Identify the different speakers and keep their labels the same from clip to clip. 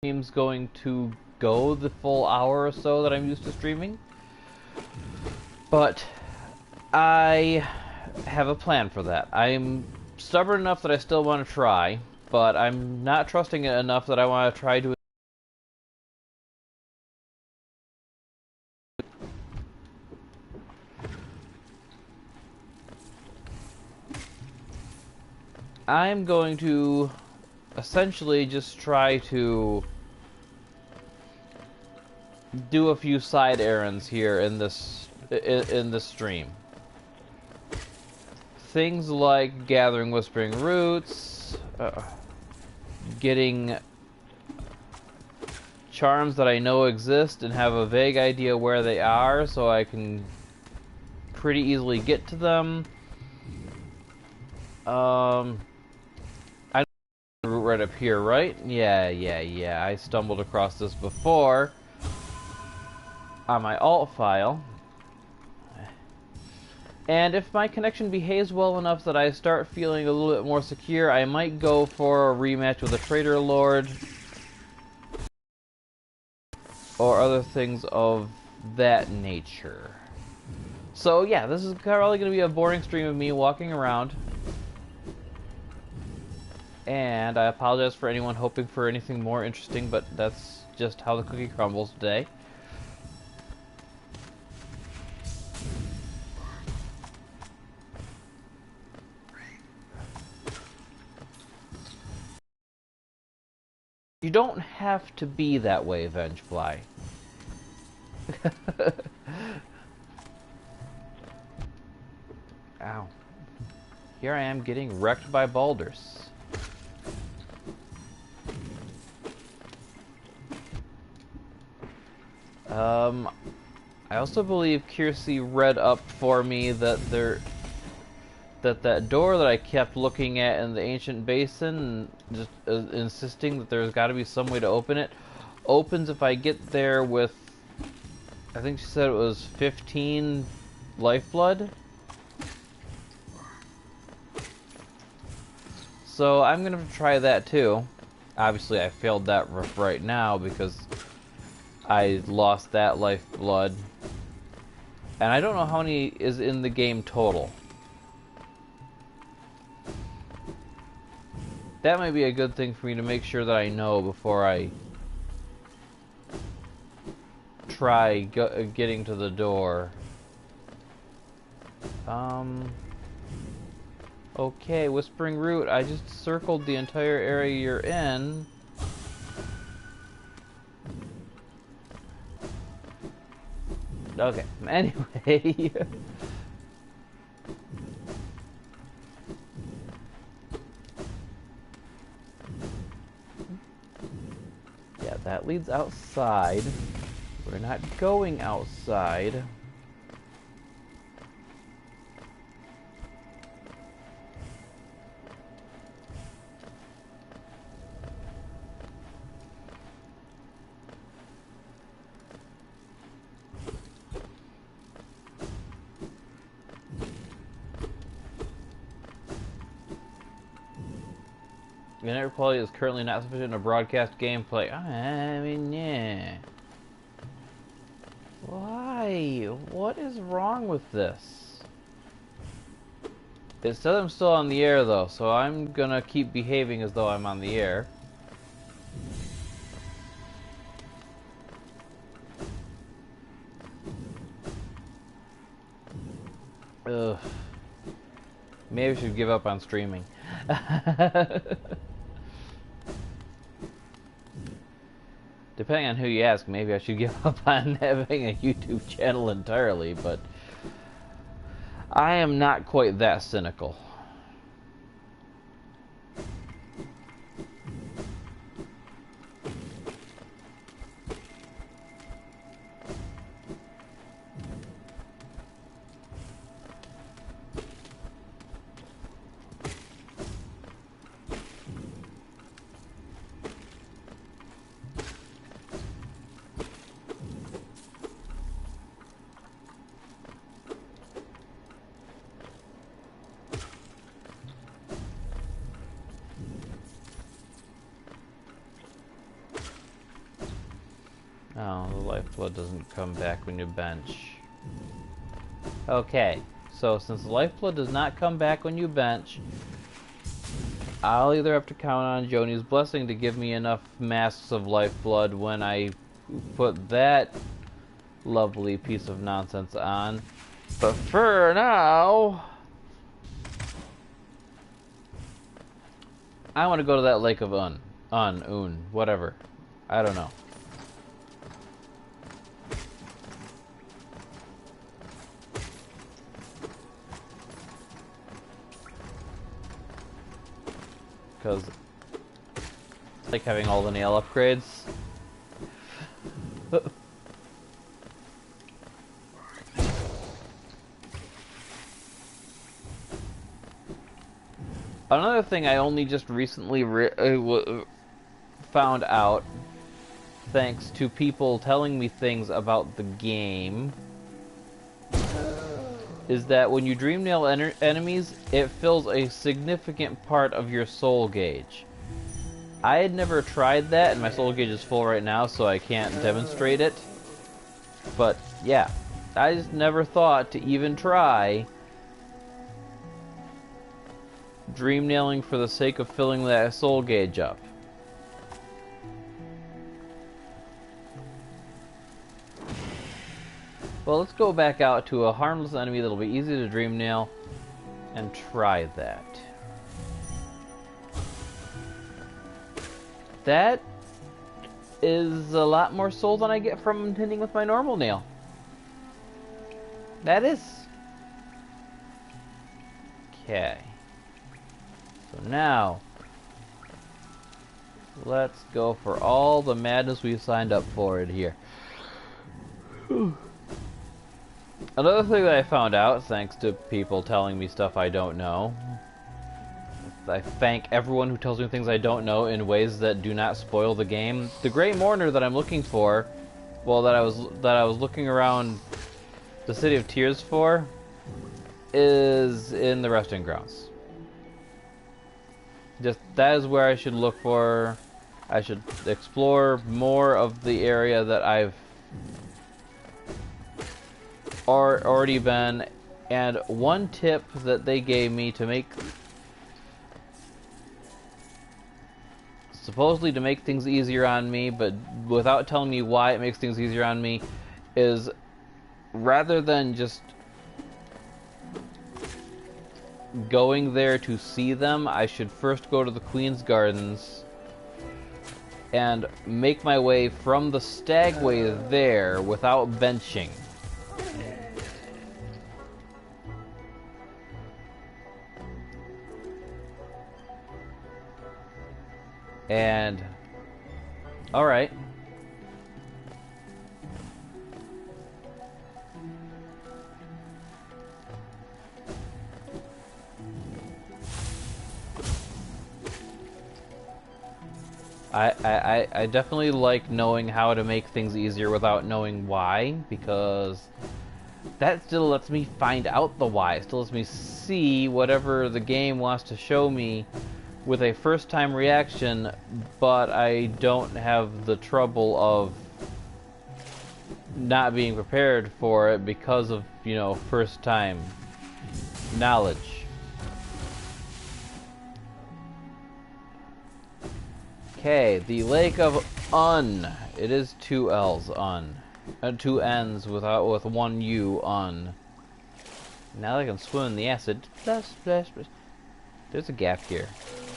Speaker 1: stream's going to go the full hour or so that I'm used to streaming. But I have a plan for that. I'm stubborn enough that I still want to try, but I'm not trusting it enough that I want to try to. I'm going to essentially just try to do a few side errands here in this stream. Things like gathering whispering roots, getting charms that I know exist and have a vague idea where they are, so I can pretty easily get to them. I know the route right up here, right? Yeah. I stumbled across this before on my alt file. And if my connection behaves well enough that I start feeling a little bit more secure, I might go for a rematch with a Trader Lord or other things of that nature. So yeah, this is probably going to be a boring stream of me walking around. And I apologize for anyone hoping for anything more interesting, but that's just how the cookie crumbles today. You don't have to be that way, Vengefly. Ow. Here I am getting wrecked by boulders. I also believe Kiersey read up for me that that door that I kept looking at in the ancient basin, just insisting that there's got to be some way to open it, opens if I get there with, I think she said it was 15 lifeblood. So I'm gonna try that too. Obviously I failed that right now because I lost that lifeblood. And I don't know how many is in the game total. That might be a good thing for me to make sure that I know before I try getting to the door. Okay, Whispering Root, I just circled the entire area you're in. Okay, anyway. Yeah, that leads outside. We're not going outside. Internet quality is currently not sufficient to broadcast gameplay. I mean, yeah. Why? What is wrong with this? It says I'm still on the air though, so I'm gonna keep behaving as though I'm on the air. Ugh. Maybe I should give up on streaming. Depending on who you ask, maybe I should give up on having a YouTube channel entirely, but I am not quite that cynical. Oh, the lifeblood doesn't come back when you bench. Okay, so since the lifeblood does not come back when you bench, I'll either have to count on Joni's blessing to give me enough masks of lifeblood when I put that lovely piece of nonsense on. But for now, I want to go to that lake of Un, whatever. I don't know. Because it's like having all the nail upgrades. Another thing I only just recently found out, thanks to people telling me things about the game, is that when you dream nail enemies, it fills a significant part of your soul gauge. I had never tried that, and my soul gauge is full right now, so I can't demonstrate it. But yeah, I just never thought to even try dream nailing for the sake of filling that soul gauge up. Well, let's go back out to a harmless enemy that'll be easy to dream nail and try that. That is a lot more soul than I get from hitting with my normal nail. That is. Okay. So now, let's go for all the madness we've signed up for it here. Another thing that I found out, thanks to people telling me stuff I don't know, I thank everyone who tells me things I don't know in ways that do not spoil the game. The Grey Mourner that I'm looking for, well, that I was looking around the City of Tears for, is in the resting grounds. Just that is where I should look for. I should explore more of the area that I've already been. And one tip that they gave me to make, supposedly to make things easier on me, but without telling me why it makes things easier on me, is rather than just going there to see them, I should first go to the Queen's Gardens and make my way from the Stagway there without benching. And alright. I definitely like knowing how to make things easier without knowing why, because that still lets me find out the why. It still lets me see whatever the game wants to show me with a first-time reaction, but I don't have the trouble of not being prepared for it because of, you know, first-time knowledge. Okay, the Lake of Un. It is 2 L's, Un. 2 N's with one U, Un. Now I can swim in the acid. Splash, splash, splash. There's a gap here.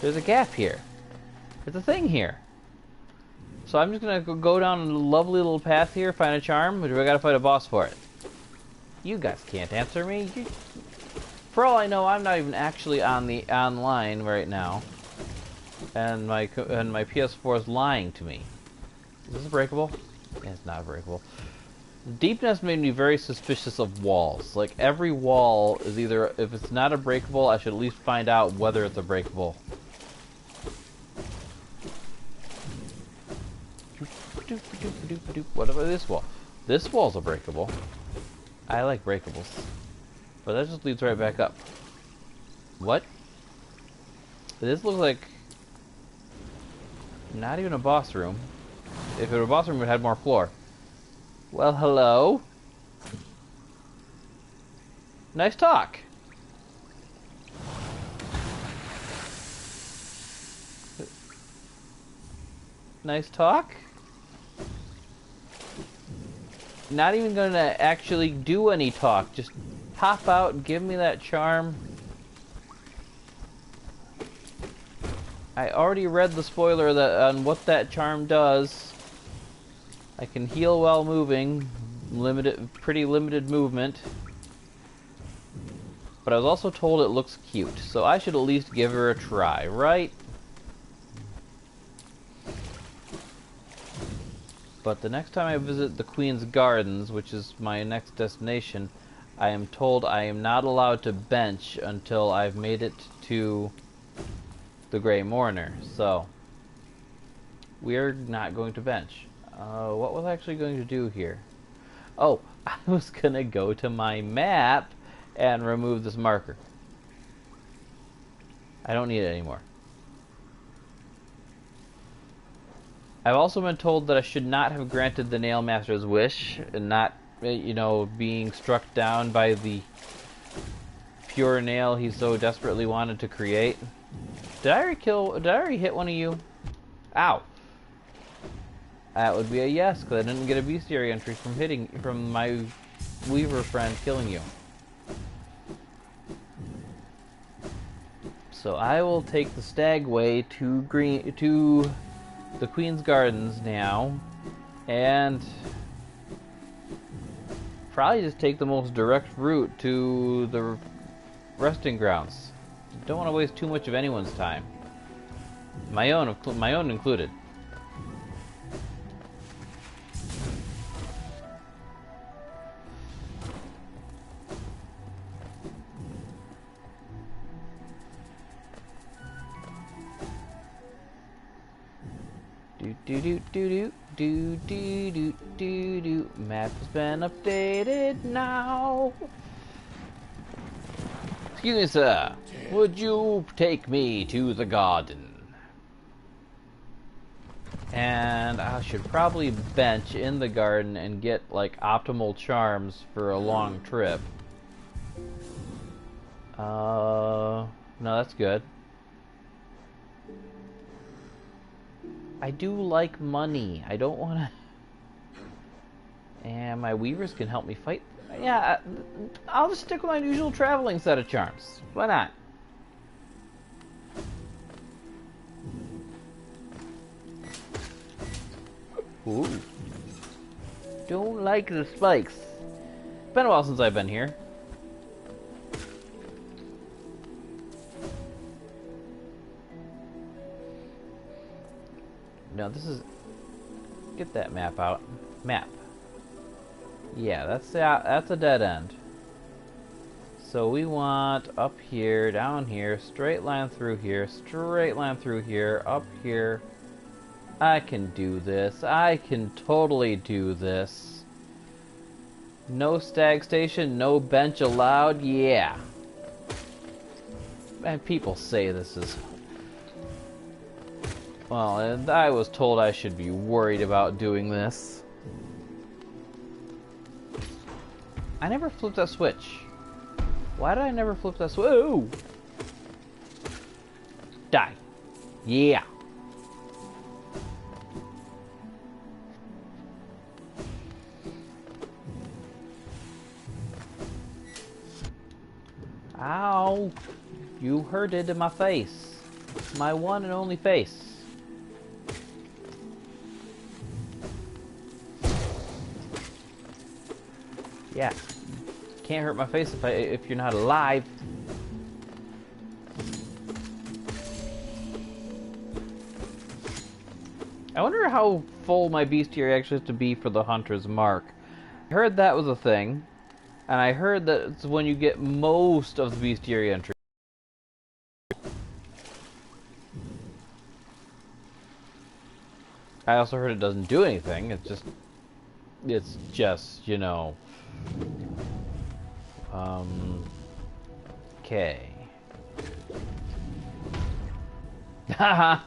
Speaker 1: There's a gap here. There's a thing here. So I'm just gonna go down a lovely little path here, find a charm, or do I gotta fight a boss for it? You guys can't answer me. For all I know, I'm not even actually on the online right now. And my PS4 is lying to me. Is this breakable? Yeah, it's not breakable. Deepness made me very suspicious of walls. Like, every wall is either, if it's not a breakable, I should at least find out whether it's a breakable. What about this wall? This wall's a breakable. I like breakables. But that just leads right back up. What? This looks like not even a boss room. If it were a boss room, it would have more floor. Well, hello. Nice talk. Nice talk. Not even gonna actually do any talk. Just pop out and give me that charm. I already read the spoiler on what that charm does. I can heal while moving. Pretty limited movement. But I was also told it looks cute, so I should at least give her a try, right? But the next time I visit the Queen's Gardens, which is my next destination, I am told I am not allowed to bench until I've made it to the Grey Mourner. So, we're not going to bench. What was I actually going to do here? Oh, I was going to go to my map and remove this marker. I don't need it anymore. I've also been told that I should not have granted the Nail Master's wish and not, you know, being struck down by the pure nail he so desperately wanted to create. Did I already hit one of you? Ow. That would be a yes, because I didn't get a bestiary entry from my Weaver friend killing you. So I will take the Stagway to the Queen's Gardens now, and probably just take the most direct route to the resting grounds. Don't want to waste too much of anyone's time, my own included. Do. Map has been updated now. Excuse me, sir. Would you take me to the garden? And I should probably bench in the garden and get like optimal charms for a long trip. No, that's good. I do like money. I don't want to... And my weavers can help me fight. Yeah, I'll just stick with my usual traveling set of charms. Why not? Ooh. Don't like the spikes. It's been a while since I've been here. No, this is... Get that map out. Map. Yeah, that's a dead end. So we want up here, down here, straight line through here, straight line through here, up here. I can do this. I can totally do this. No stag station, no bench allowed. Yeah. And people say this is... Well, and I was told I should be worried about doing this. I never flipped that switch. Why did I never flip that switch? Whoa! Die. Yeah. Ow. You hurted in my face. My one and only face. Yeah, can't hurt my face if you're not alive. I wonder how full my bestiary actually has to be for the Hunter's Mark. I heard that was a thing, and I heard that it's when you get most of the bestiary entries. I also heard it doesn't do anything. It's just, you know. Okay. Haha.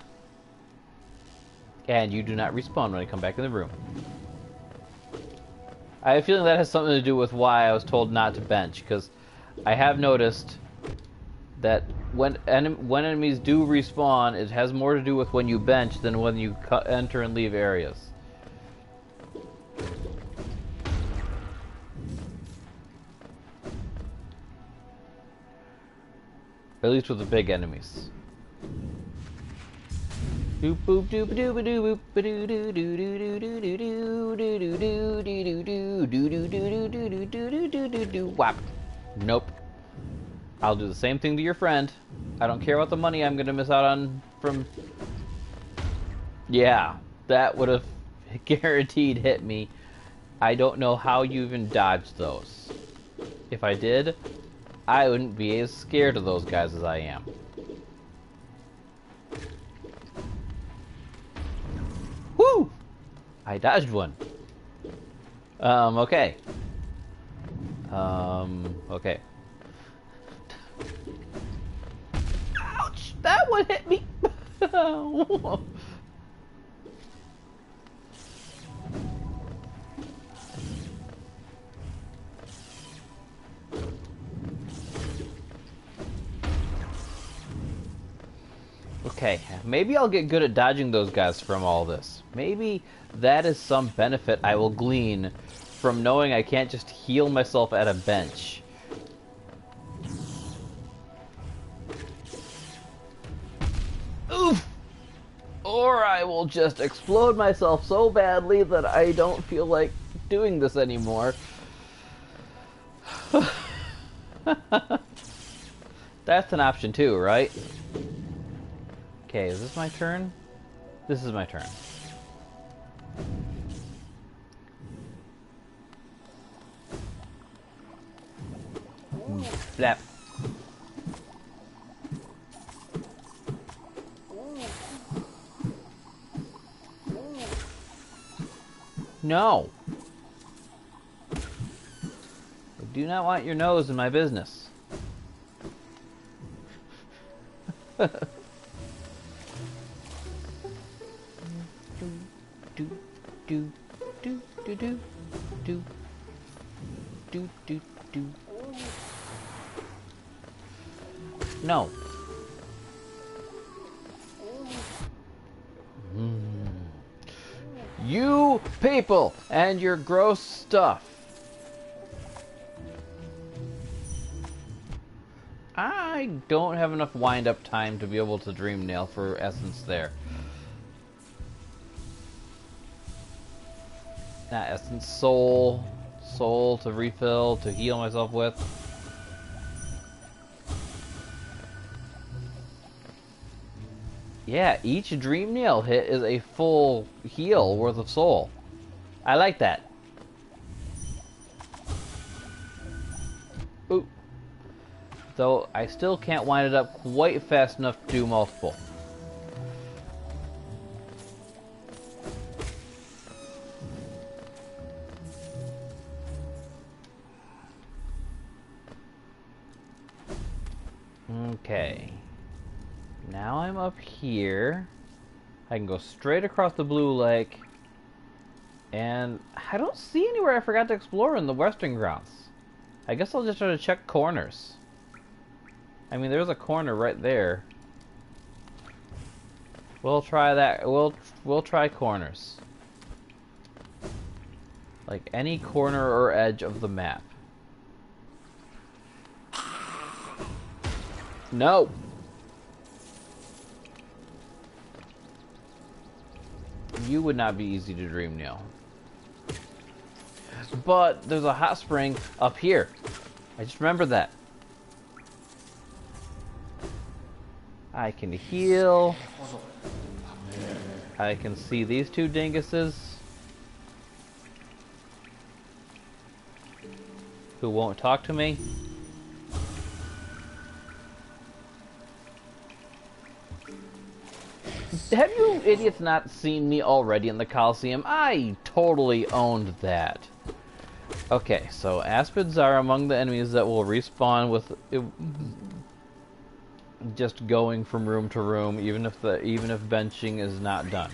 Speaker 1: And you do not respawn when I come back in the room. I have a feeling that has something to do with why I was told not to bench, because I have noticed that when enemies do respawn, it has more to do with when you bench than when you enter and leave areas. At least with the big enemies. Doop boop doop doop doop boop doo doo doo doo doo doo doo doo doo doo doo doo doo doo doo doo doo doo doo. Whap. Nope. I'll do the same thing to your friend. I don't care what the money I'm gonna miss out on from. Yeah, that would have guaranteed hit me. I don't know how you even dodged those. If I did, I wouldn't be as scared of those guys as I am. Woo! I dodged one. Okay. Okay. Ouch! That one hit me! Okay, maybe I'll get good at dodging those guys from all this. Maybe that is some benefit I will glean from knowing I can't just heal myself at a bench. Oof! Or I will just explode myself so badly that I don't feel like doing this anymore. That's an option too, right? Okay, is this my turn? This is my turn. Flap. No. I do not want your nose in my business. No. You people and your gross stuff. I don't have enough wind-up time to be able to dream nail for essence there. Not essence, soul. Soul to refill, to heal myself with. Yeah, each dream nail hit is a full heal worth of soul. I like that. Ooh. Though I still can't wind it up quite fast enough to do multiple. Okay. Now I'm up here. I can go straight across the blue lake. And I don't see anywhere I forgot to explore in the western grounds. I guess I'll just try to check corners. I mean, there's a corner right there. We'll try that. We'll try corners. Like any corner or edge of the map. No. You would not be easy to dream nail. But there's a hot spring up here. I just remember that. I can heal. I can see these two dinguses who won't talk to me. Have you idiots not seen me already in the Coliseum? I totally owned that. Okay, so aspids are among the enemies that will respawn with just going from room to room, even if benching is not done.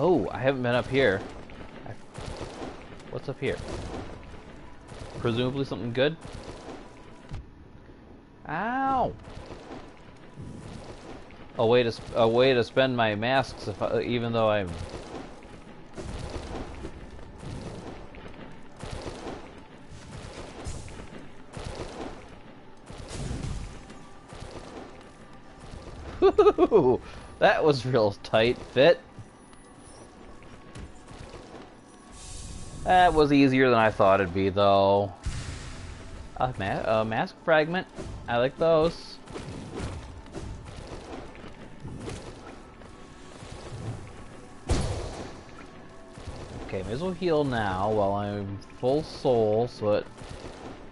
Speaker 1: Oh, I haven't been up here. What's up here? Presumably something good? Ow! A way to spend my masks even though I'm... Whew, that was real tight fit. That was easier than I thought it'd be, though. A mask fragment. I like those. Okay, may as well heal now while I'm full soul, so that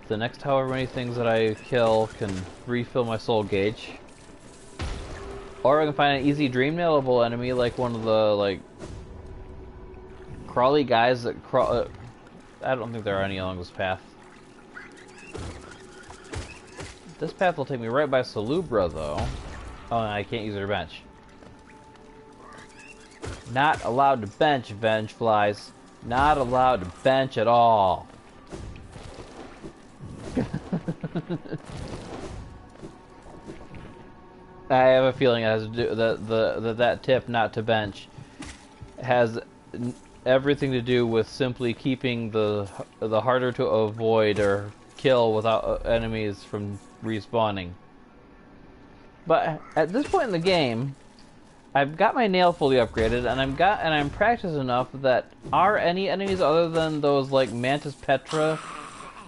Speaker 1: the next however many things that I kill can refill my soul gauge. Or I can find an easy dream nailable enemy like one of the, like, crawly guys that crawl... I don't think there are any along this path. This path will take me right by Salubra, though. Oh, and I can't use her bench. Not allowed to bench, Venge Flies. Not allowed to bench at all. I have a feeling it has to do that tip not to bench has everything to do with simply keeping the harder to avoid or kill without enemies from respawning. But at this point in the game, I've got my nail fully upgraded, and I'm practiced enough that are any enemies other than those like Mantis Petra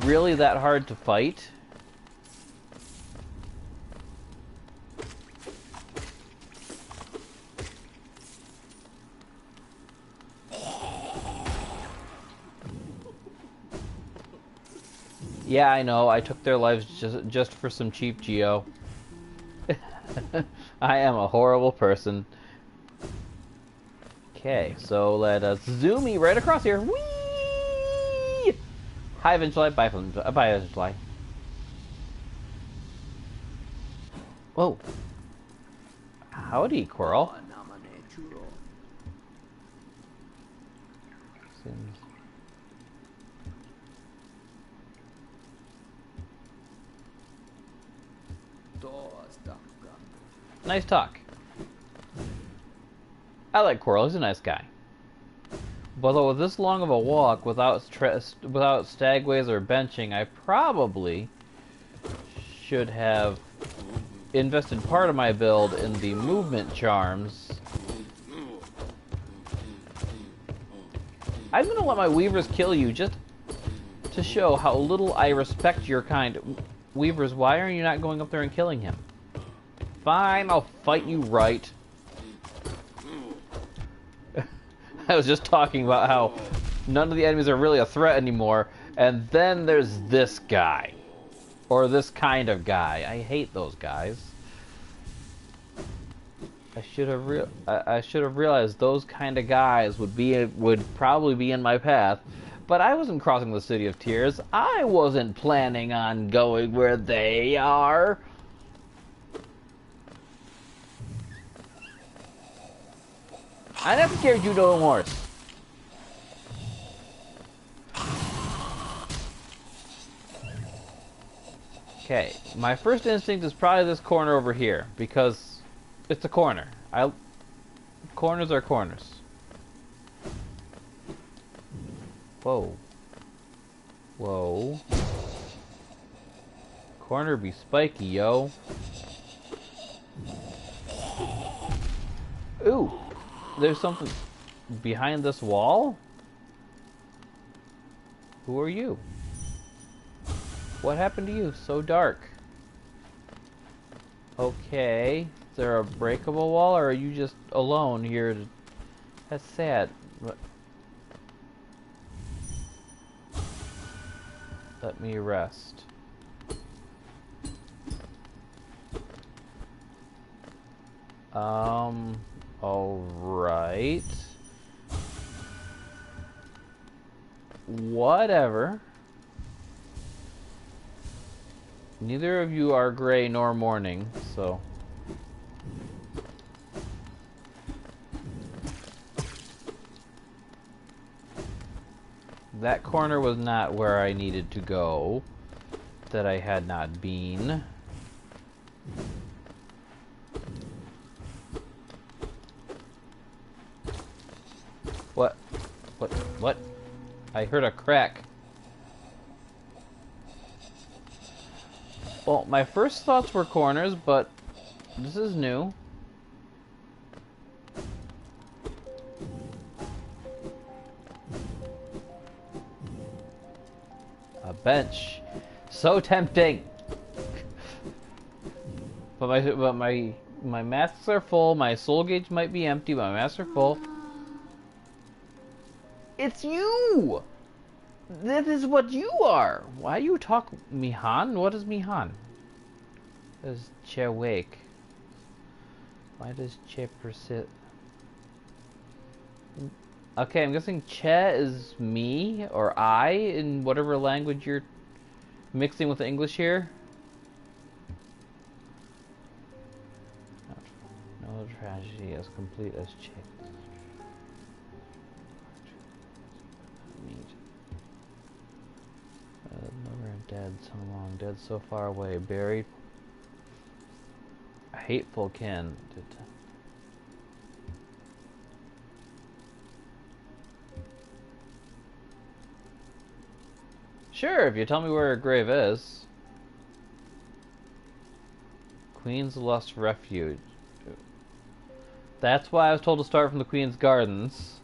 Speaker 1: really that hard to fight? Yeah, I know. I took their lives just for some cheap geo. I am a horrible person. Okay, so let us zoomy right across here. Whee! Hi, Vengefly. Bye, Vengefly. Whoa. Howdy, Coral. Nice talk. I like Coral. He's a nice guy. But with this long of a walk, without stagways or benching, I probably should have invested part of my build in the movement charms. I'm gonna let my weavers kill you just to show how little I respect your kind. Weavers, why are you not going up there and killing him? Fine, I'll fight you right. I was just talking about how none of the enemies are really a threat anymore, and then there's this guy. Or this kind of guy. I hate those guys. I should have realized those kind of guys would probably be in my path, but I wasn't crossing the City of Tears. I wasn't planning on going where they are. I never scared you no more. Okay, my first instinct is probably this corner over here, because it's a corner. Corners are corners. Whoa. Whoa. Corner be spiky, yo. Ooh. There's something behind this wall? Who are you? What happened to you? So dark. Okay. Is there a breakable wall, or are you just alone here? That's sad. Let me rest. Alright. Whatever. Neither of you are gray nor morning, so... That corner was not where I needed to go. That I had not been. What? What? I heard a crack. Well, my first thoughts were corners, but this is new. A bench. So tempting. But my masks are full. My soul gauge might be empty, but my masks are full. It's you! That is what you are! Why you talk Mihan? What is Mihan? Does Che wake? Why does Che persist? Okay, I'm guessing Che is me, or I, in whatever language you're mixing with English here. No tragedy as complete as Che. Never dead, so long, dead so far away, buried. A hateful kin. Sure, if you tell me where her grave is. Queen's Lust Refuge. That's why I was told to start from the Queen's Gardens.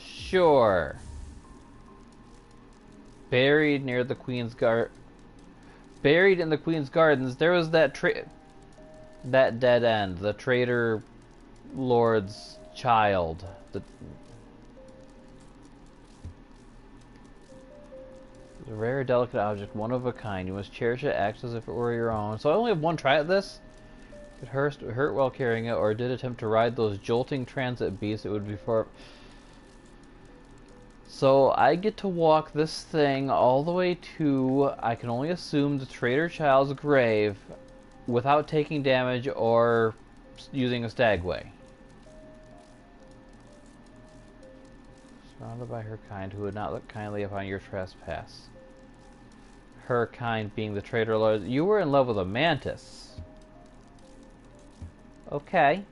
Speaker 1: Sure. Buried near the Queen's Buried in the Queen's Gardens, there was that that dead end, the traitor lord's child. A rare, delicate object, one of a kind. You must cherish it, act as if it were your own. So I only have one try at this. It hurt while carrying it, or did attempt to ride those jolting transit beasts. It would be for. So I get to walk this thing all the way to, I can only assume, the traitor child's grave without taking damage or using a stagway. Surrounded by her kind, who would not look kindly upon your trespass. Her kind being the traitor lord. You were in love with a mantis. Okay.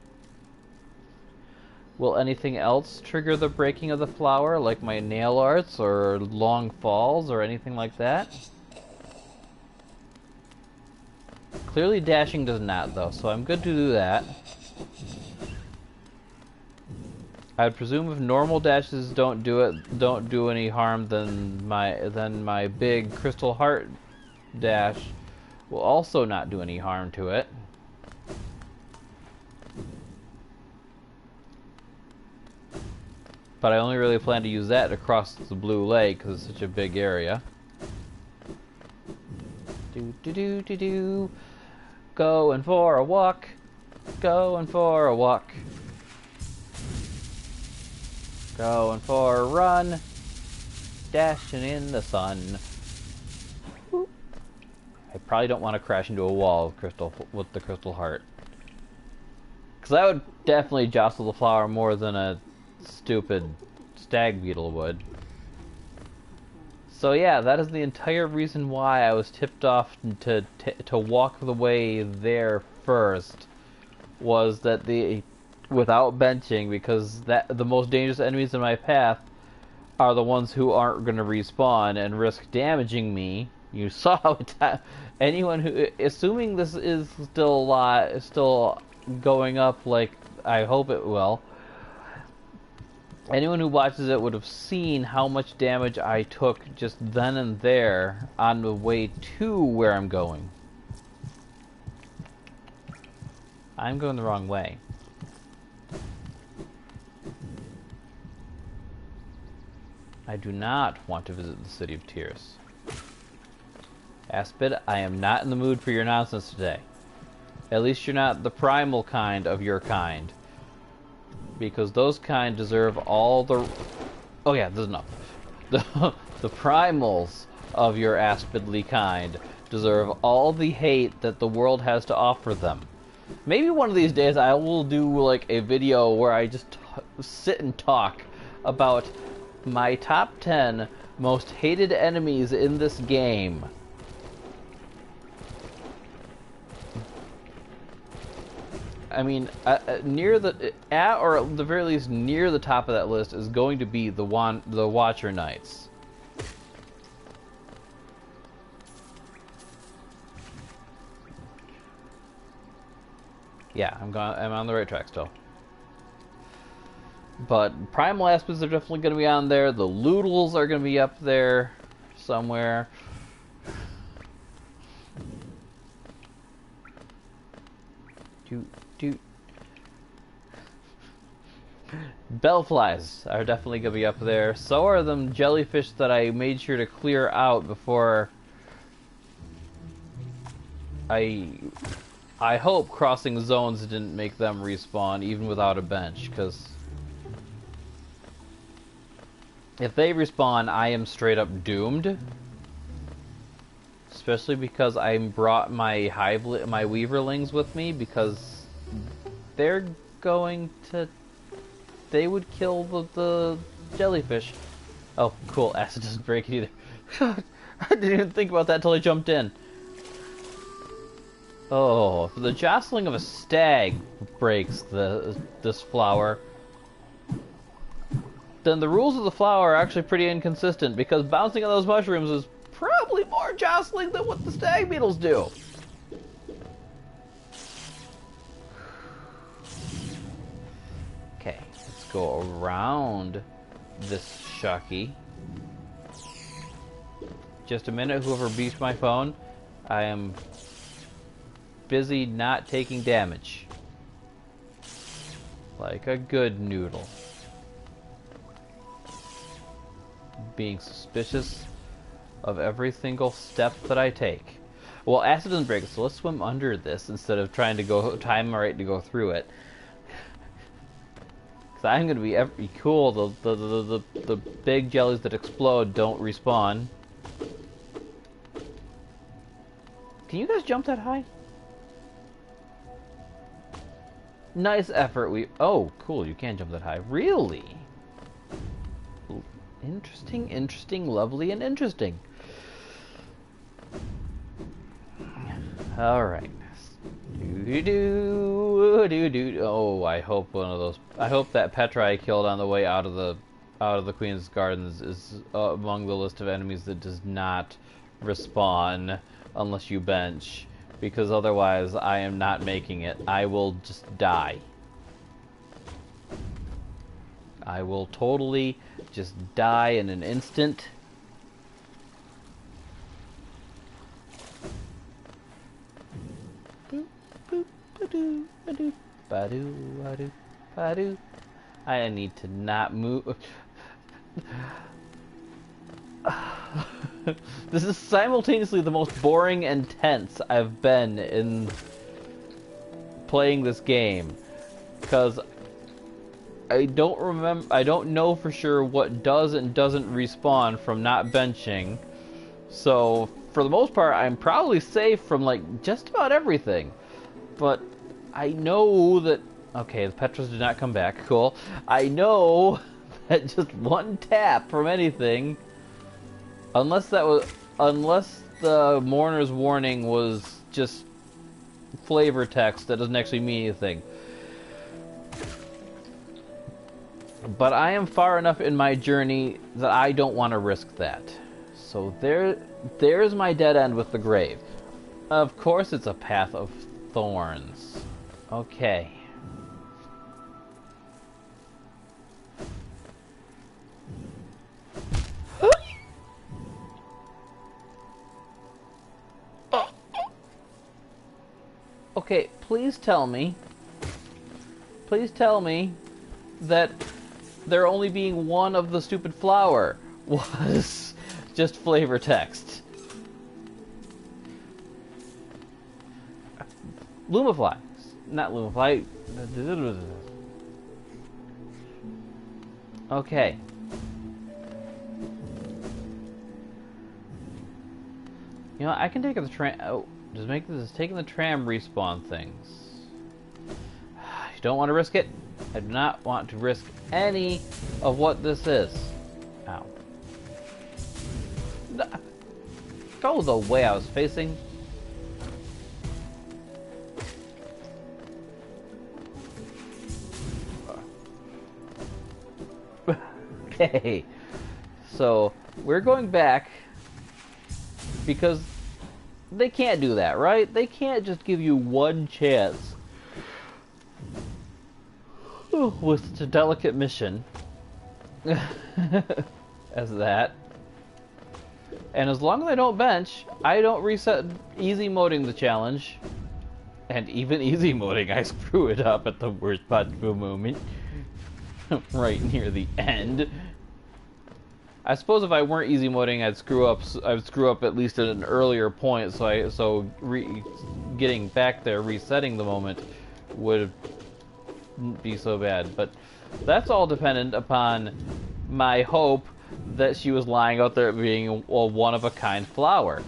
Speaker 1: Will anything else trigger the breaking of the flower, like my nail arts or long falls or anything like that? Clearly dashing does not, though, so I'm good to do that. I'd presume if normal dashes don't do any harm, then my big crystal heart dash will also not do any harm to it. But I only really plan to use that to cross the blue lake because it's such a big area. Do. Going for a walk. Going for a walk. Going for a run. Dashing in the sun. Whoop. I probably don't want to crash into a wall with the crystal heart. Because that would definitely jostle the flower more than a stupid stag beetle would. So yeah, that is the entire reason why I was tipped off to walk the way there first, was that without benching, because the most dangerous enemies in my path are the ones who aren't going to respawn and risk damaging me. You saw anyone who, assuming this is still going up like I hope it will. Anyone who watches it would have seen how much damage I took just then and there on the way to where I'm going. I'm going the wrong way. I do not want to visit the City of Tears. Aspid, I am not in the mood for your nonsense today. At least you're not the primal kind of your kind. Because those kind deserve all the... Oh yeah, there's enough. The primals of your Aspidly kind deserve all the hate that the world has to offer them. Maybe one of these days I will do like a video where I just sit and talk about my top 10 most hated enemies in this game. I mean, near the or at the very least near the top of that list is going to be the Watcher Knights. Yeah, I'm on the right track still. But Primal Aspids are definitely going to be on there. The Loodles are going to be up there somewhere. Bellflies are definitely going to be up there. So are them jellyfish that I made sure to clear out before I hope crossing zones didn't make them respawn even without a bench, because if they respawn, I am straight up doomed. Especially because I brought my Weaverlings with me, because they're going to... They would kill the jellyfish. Oh, cool. Acid doesn't break it either. I didn't even think about that until I jumped in. Oh, the jostling of a stag breaks this flower. Then the rules of the flower are actually pretty inconsistent, because bouncing on those mushrooms is probably more jostling than what the stag beetles do. Okay, let's go around this Shucky. Just a minute, whoever beeps my phone. I am busy not taking damage. Like a good noodle. Being suspicious of every single step that I take. Well, acid doesn't break it, so let's swim under this instead of trying to go time right to go through it. Because I'm going to be cool. The big jellies that explode don't respawn. Can you guys jump that high? Nice effort. Oh, cool. You can jump that high. Really? Interesting, lovely, and interesting. Alright. Oh, I hope one of those... I hope that Petra I killed on the way out of the Queen's Gardens is among the list of enemies that does not respawn unless you bench. Because otherwise, I am not making it. I will just die. I will totally just die in an instant. I need to not move. This is simultaneously the most boring and tense I've been in playing this game, because I don't know for sure what does and doesn't respawn from not benching. So for the most part, I'm probably safe from like just about everything. But I know that... Okay, the Petras did not come back. Cool. I know that just one tap from anything, unless the Mourner's Warning was just flavor text that doesn't actually mean anything. But I am far enough in my journey that I don't want to risk that. So there's my dead end with the grave. Of course it's a path of thorns. Okay. Okay, please tell me that there only being one of the stupid flower was just flavor text. Lumafly. Not Lumafly. Okay. You know, I can take the tram... Oh, does taking the tram respawn things? don't want to risk it. I do not want to risk any of what this is. Ow. Go the way I was facing. Okay. So, we're going back because they can't do that, right? They can't just give you one chance with such a delicate mission as that. And as long as I don't bench, I don't reset easy moding the challenge. And even easy moding, I screw it up at the worst possible moment. Right near the end. I suppose if I weren't easy moding, I'd screw up at least at an earlier point. So getting back there, resetting the moment, wouldn't be so bad. But that's all dependent upon my hope that she was lying out there being a one-of-a-kind flower.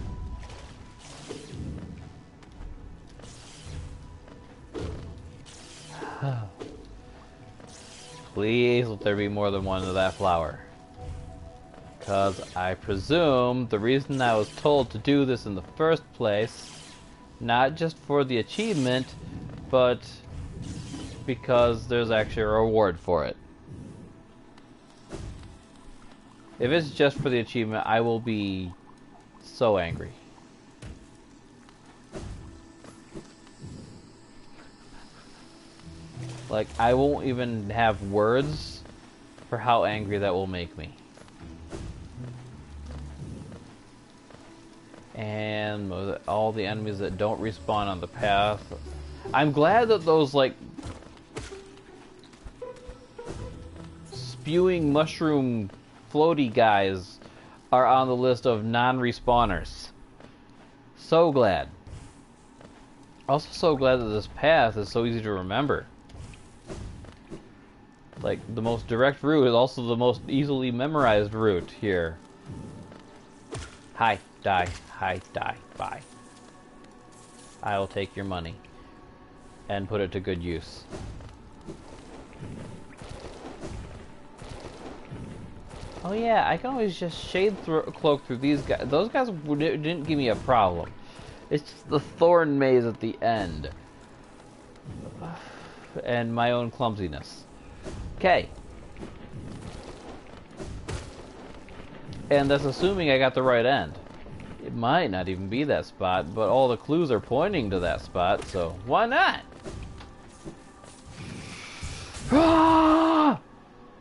Speaker 1: Please let there be more than one of that flower. Because I presume the reason I was told to do this in the first place, not just for the achievement, but because there's actually a reward for it. If it's just for the achievement, I will be so angry. Like, I won't even have words for how angry that will make me. And all the enemies that don't respawn on the path. I'm glad that those, like, spewing mushroom floaty guys are on the list of non-respawners. So glad. Also so glad that this path is so easy to remember. Like, the most direct route is also the most easily memorized route here. Hi, die, bye. I'll take your money and put it to good use. Oh yeah, I can always just shade cloak through these guys. Those guys didn't give me a problem. It's just the thorn maze at the end. And my own clumsiness. Okay. And that's assuming I got the right end. It might not even be that spot, but all the clues are pointing to that spot, so why not? Ah!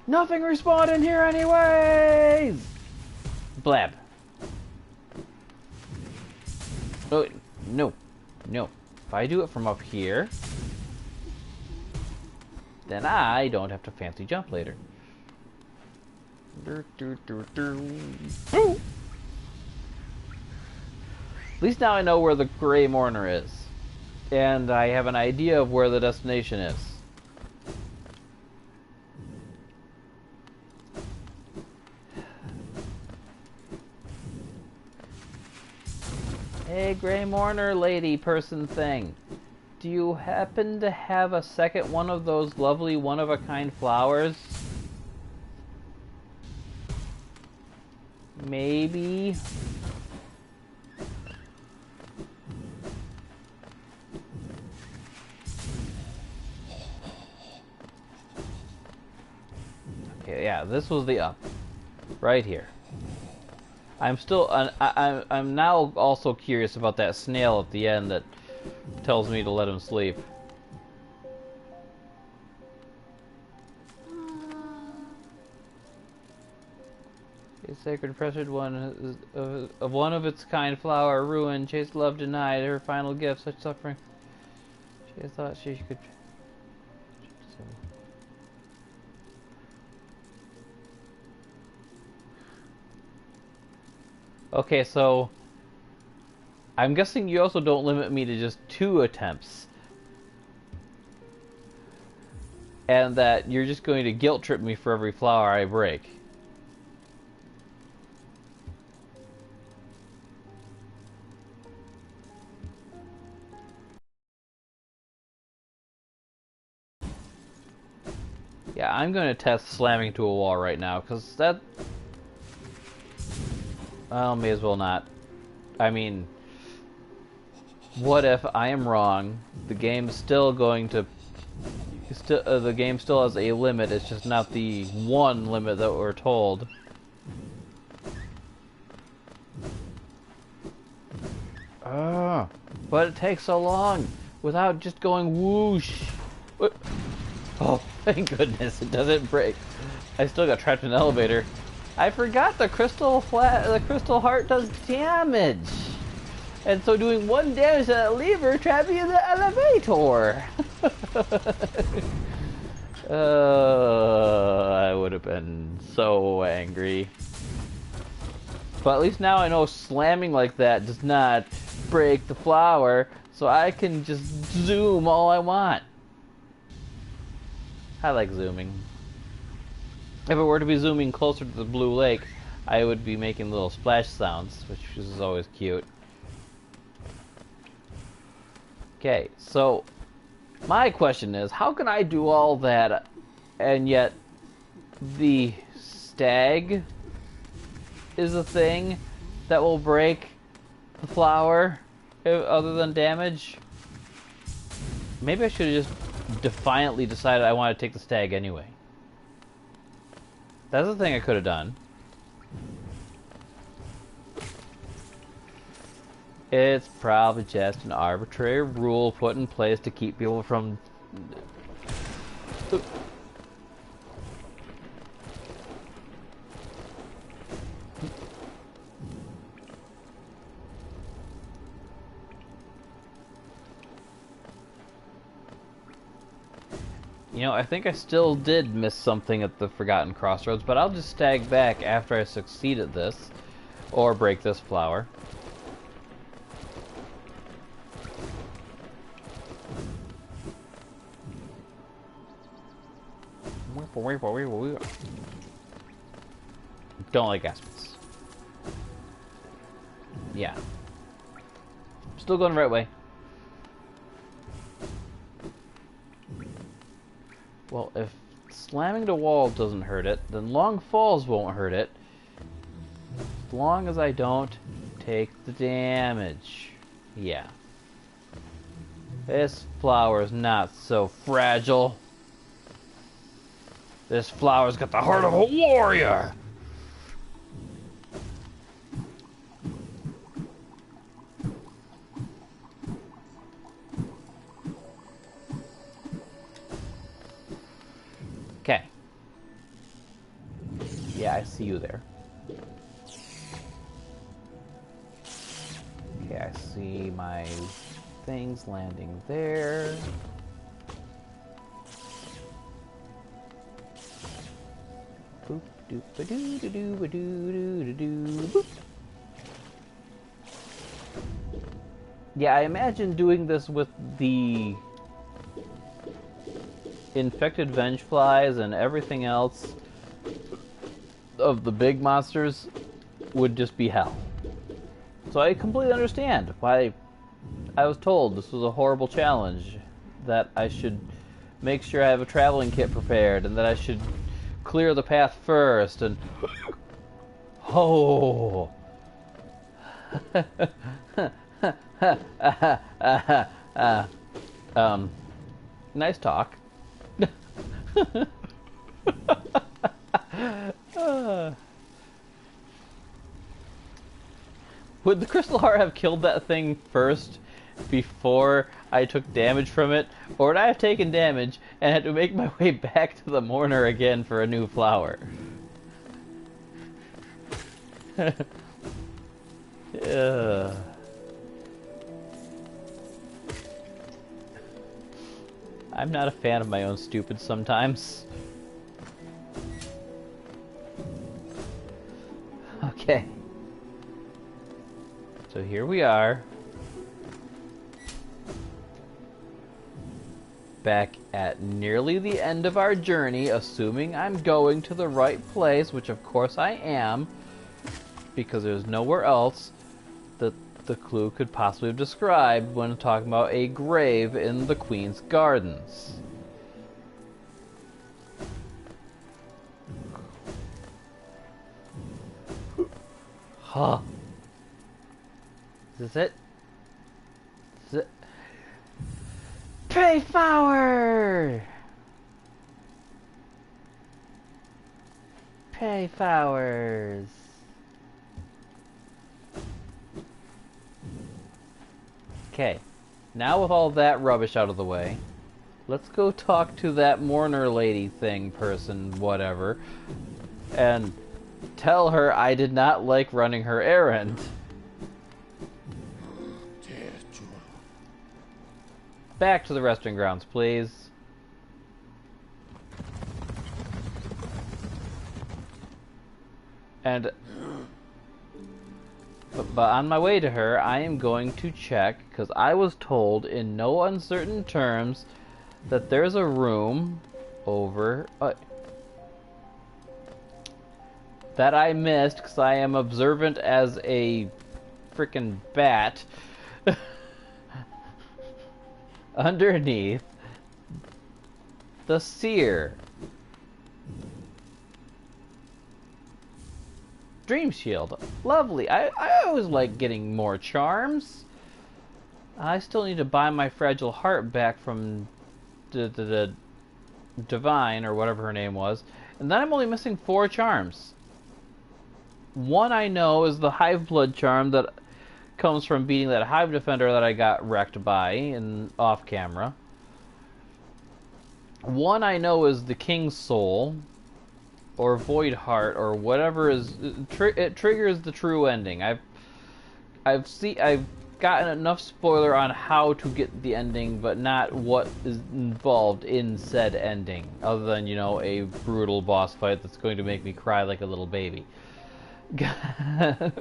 Speaker 1: Nothing respawned in here anyways! Blab. Oh, no. No. If I do it from up here, then I don't have to fancy jump later. At least now I know where the Gray Mourner is. And I have an idea of where the destination is. Hey, Gray Mourner lady person thing. Do you happen to have a second one of those lovely one-of-a-kind flowers? Maybe? Okay, yeah, this was the up. Right here. I'm still... I'm now also curious about that snail at the end that tells me to let him sleep. A sacred pressured one of one of its kind flower ruined, chaste love denied, her final gift, such suffering. She had thought she could... Okay, so I'm guessing you also don't limit me to just 2 attempts. And that you're just going to guilt trip me for every flower I break. Yeah, I'm going to test slamming to a wall right now, because that... Well, may as well not. I mean, what if I am wrong? The game's still going to... the game still has a limit, it's just not the one limit that we're told. But it takes so long without just going whoosh. Oh, thank goodness it doesn't break. I still got trapped in an elevator. I forgot the crystal heart does damage. And so doing 1 damage to that lever trapped me in the elevator. I would have been so angry. But at least now I know slamming like that does not break the flower, so I can just zoom all I want. I like zooming. If it were to be zooming closer to the blue lake, I would be making little splash sounds, which is always cute. Okay, so my question is, how can I do all that and yet the stag is a thing that will break the flower other than damage? Maybe I should have just defiantly decided I want to take the stag anyway. That's the thing I could have done. It's probably just an arbitrary rule put in place to keep people from... You know, I think I still did miss something at the Forgotten Crossroads, but I'll just stag back after I succeed at this. Or break this flower. Don't like aspens. Yeah. Still going the right way. Well, if slamming the wall doesn't hurt it, then long falls won't hurt it. As long as I don't take the damage. Yeah. This flower is not so fragile. This flower's got the heart of a warrior! Okay. Yeah, I see you there. Okay, I see my things landing there. Boop, doop, ba doo doo doo ba doo doo doo boop. Yeah, I imagine doing this with the infected vengeflies and everything else of the big monsters would just be hell. So I completely understand why I was told this was a horrible challenge, that I should make sure I have a traveling kit prepared, and that I should clear the path first, and... Oh! Nice talk. Would the crystal heart have killed that thing first before I took damage from it? Or would I have taken damage and had to make my way back to the mourner again for a new flower? I'm not a fan of my own stupid sometimes. Okay. So here we are. Back at nearly the end of our journey, assuming I'm going to the right place, which of course I am, because there's nowhere else that the clue could possibly have described when talking about a grave in the Queen's Gardens. Huh. Is this it? Is it? Pay power! Pay powers. Okay. Now with all that rubbish out of the way, let's go talk to that mourner lady thing person, whatever, and tell her I did not like running her errand. Back to the resting grounds, please. And but on my way to her, I am going to check, because I was told in no uncertain terms that there's a room over that I missed because I am observant as a frickin' bat. Underneath the seer. Dream Shield. Lovely. I always like getting more charms. I still need to buy my fragile heart back from the Divine, or whatever her name was. And then I'm only missing 4 charms. One I know is the Hive Blood charm that comes from beating that Hive Defender that I got wrecked by in off camera. One I know is the King's Soul, or Void Heart, or whatever is it triggers the true ending. I've gotten enough spoiler on how to get the ending, but not what is involved in said ending, other than, you know, a brutal boss fight that's going to make me cry like a little baby. I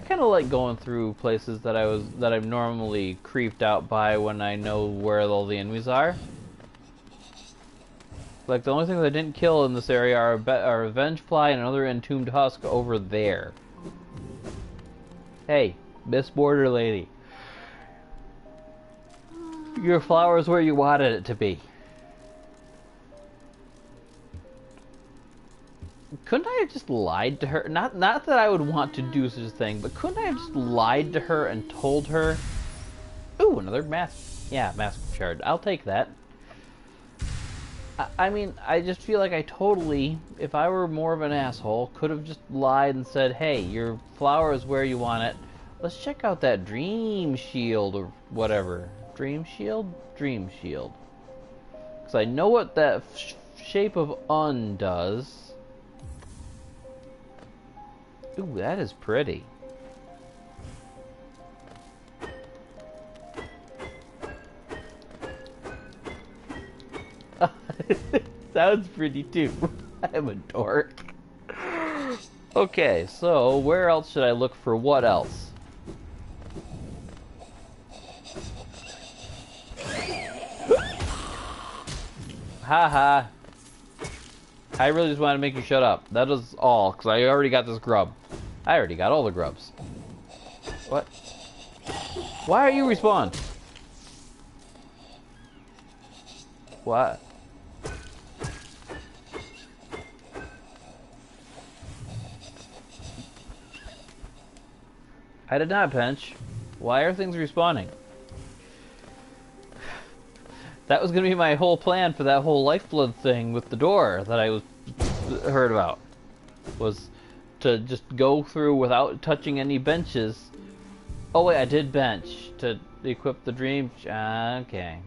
Speaker 1: kind of like going through places that I'm normally creeped out by when I know where all the enemies are. Like, the only things I didn't kill in this area are a Vengefly and another Entombed Husk over there. Hey, Miss Border Lady. Your flower's where you wanted it to be. Couldn't I have just lied to her? Not that I would want to do such a thing, but couldn't I have just lied to her and told her? Ooh, another mask. Yeah, mask shard. I'll take that. I mean, I just feel like I totally, if I were more of an asshole, could have just lied and said, hey, your flower is where you want it. Let's check out that Dream Shield or whatever. Dream Shield? Dream Shield. Because I know what that shape of Un does. Ooh, that is pretty. Sounds pretty too. I'm a dork. Okay, so where else should I look for what else? Haha. I really just wanted to make you shut up. That is all, because I already got this grub. I already got all the grubs. What? Why are you respawned? What? I did not pinch. Why are things respawning? That was gonna be my whole plan for that whole lifeblood thing with the door that I heard about. Was to just go through without touching any benches. Oh wait, I did bench to equip the dream. Okay.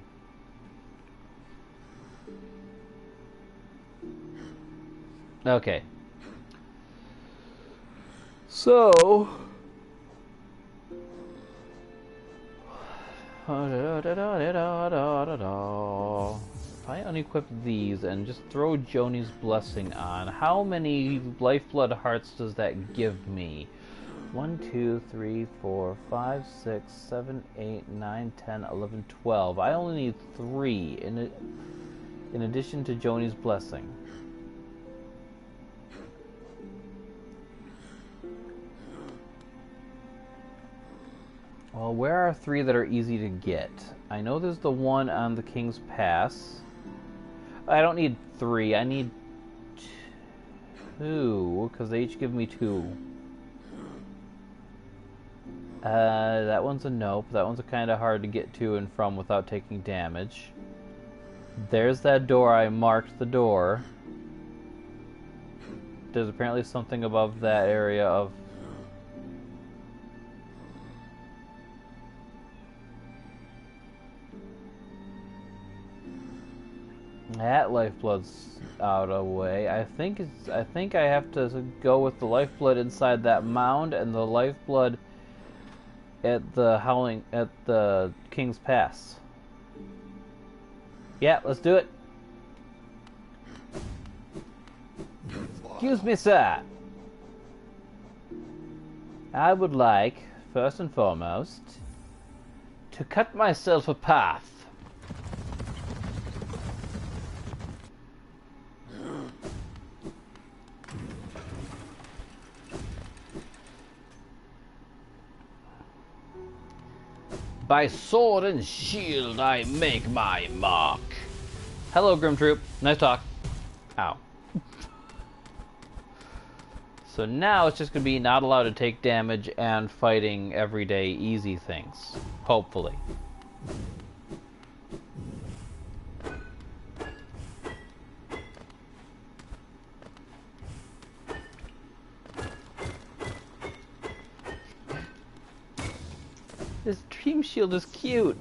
Speaker 1: Okay. So. If I unequip these and just throw Joni's Blessing on, how many lifeblood hearts does that give me? 1, 2, 3, 4, 5, 6, 7, 8, 9, 10, 11, 12. I only need 3 in addition to Joni's Blessing. Well, where are 3 that are easy to get? I know there's the one on the King's Pass. I don't need 3. I need 2, because they each give me 2. That one's a nope. That one's kind of hard to get to and from without taking damage. There's that door. I marked the door. There's apparently something above that area of... That lifeblood's out of the way. I think I have to go with the lifeblood inside that mound and the lifeblood at the King's Pass. Yeah, let's do it. Excuse me, sir. I would like, first and foremost, to cut myself a path. By sword and shield I make my mark. Hello, Grim Troop. Nice talk. Ow. So now it's just going to be not allowed to take damage and fighting everyday easy things. Hopefully. This dream shield is cute.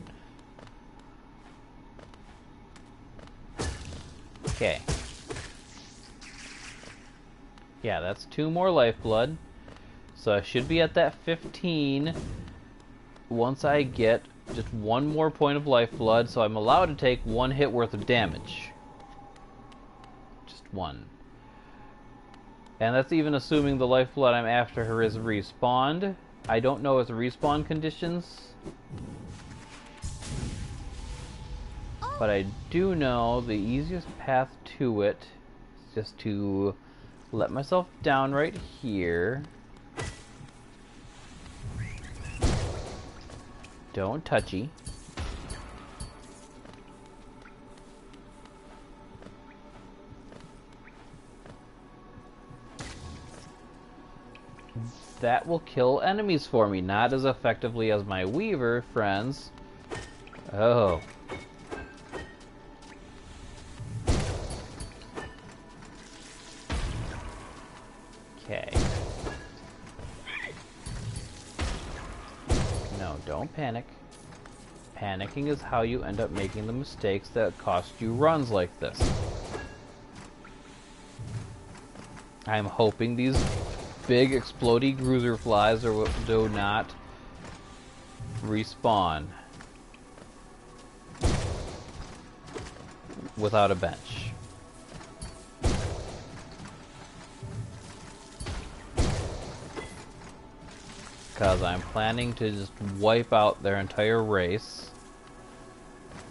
Speaker 1: Okay. Yeah, that's 2 more lifeblood. So I should be at that 15 once I get just 1 more point of lifeblood, so I'm allowed to take 1 hit worth of damage. Just 1. And that's even assuming the lifeblood I'm after her is respawned. I don't know its respawn conditions, but I do know the easiest path to it is just to let myself down right here. Don't touchy. That will kill enemies for me, not as effectively as my Weaver friends. Oh. Okay. No, don't panic. Panicking is how you end up making the mistakes that cost you runs like this. I'm hoping these big explodey bruiser flies do not respawn without a bench. Because I'm planning to just wipe out their entire race.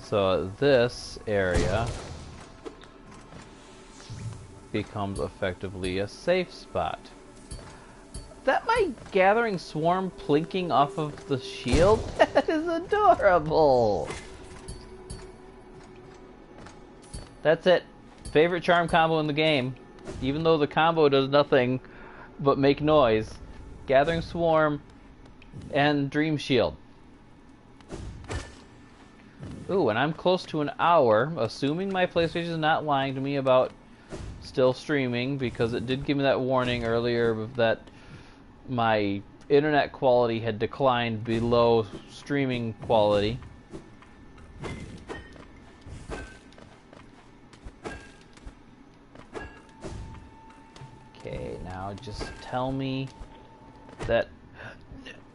Speaker 1: So this area becomes effectively a safe spot. That my gathering swarm plinking off of the shield? That is adorable! That's it. Favorite charm combo in the game. Even though the combo does nothing but make noise. Gathering swarm and dream shield. Ooh, and I'm close to an hour, assuming my PlayStation is not lying to me about still streaming, because it did give me that warning earlier that my internet quality had declined below streaming quality. Okay, now just tell me that...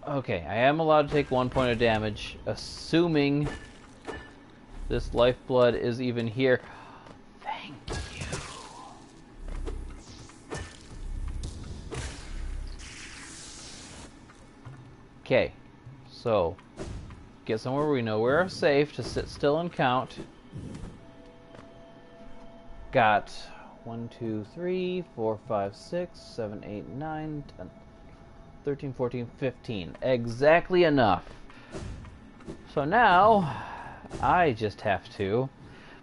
Speaker 1: Okay, I am allowed to take 1 point of damage, assuming this lifeblood is even here. Thank you. Okay, so get somewhere we know we're safe to sit still and count. Got 1, 2, 3, 4, 5, 6, 7, 8, 9, 10, 13, 14, 15. Exactly enough. So now I just have to